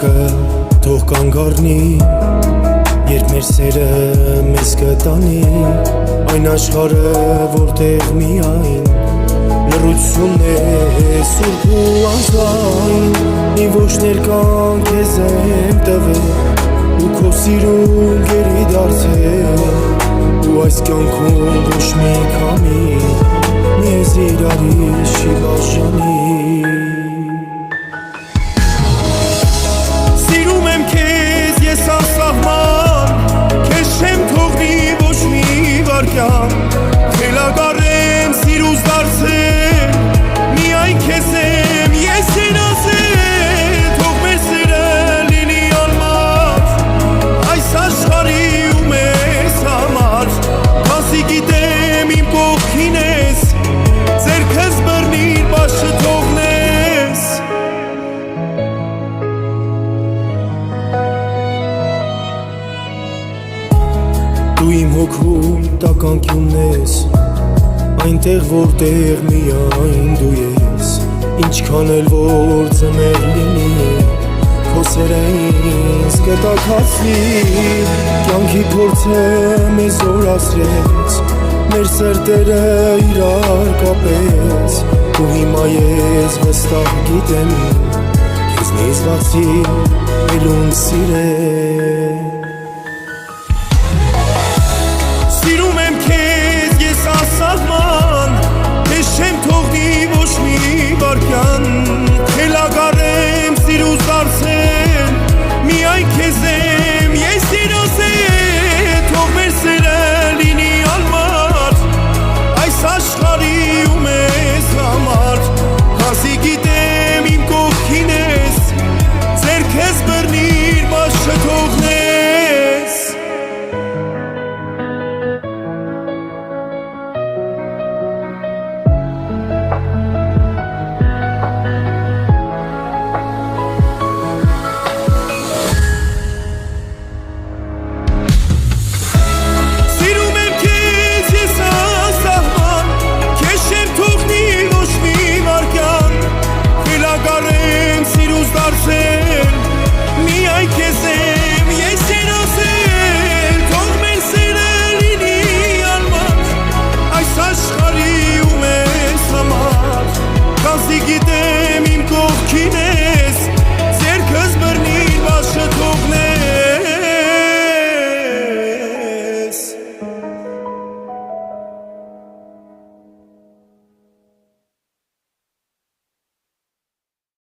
ժամանակը թող կանգ առնի, երբ մեր սերը մեզ կտանի այն աշխարհը, որտեղ միայն լռությունն է սուրբ ու անզայն, մի ոչ ներկան քեզ եմ տվել ու քո սիրուն գերի դարձել, ու այս կյանքում ոչ մի քամի մեզ իրարից չի բաժանի։ Սիրում եմ քեզ ես անսահման, քեզ չեմ թողնի ոչ մի վայրկյան, թելակառեմ սիրուց դարձել, միայն քեզ եմ ես ասել, թող մեր սերը լինի անմար, այս աշխարհի ու մեզ համար, քանզի գիտեմ իմ կողքին ես, ձեռքս բռնիր բաց չթողնես։ Դու իմ հոգում տականքումն ես, այնտեղ որտեղ միայն դու ես, ինչքան էլ որ ձմեռ լինի, քո սերը ինձ կտաքացնի, կյանքի փորձը մեզ զորացրեց, մեր սրտերը իրար կապեց, ու հիմա ես վստահ գիտեմ, քեզնից բացի էլ ում սիրել։ Սիրում եմ քեզ ես անսահման, քեզ չեմ թողնի ոչ մի վայրկյան,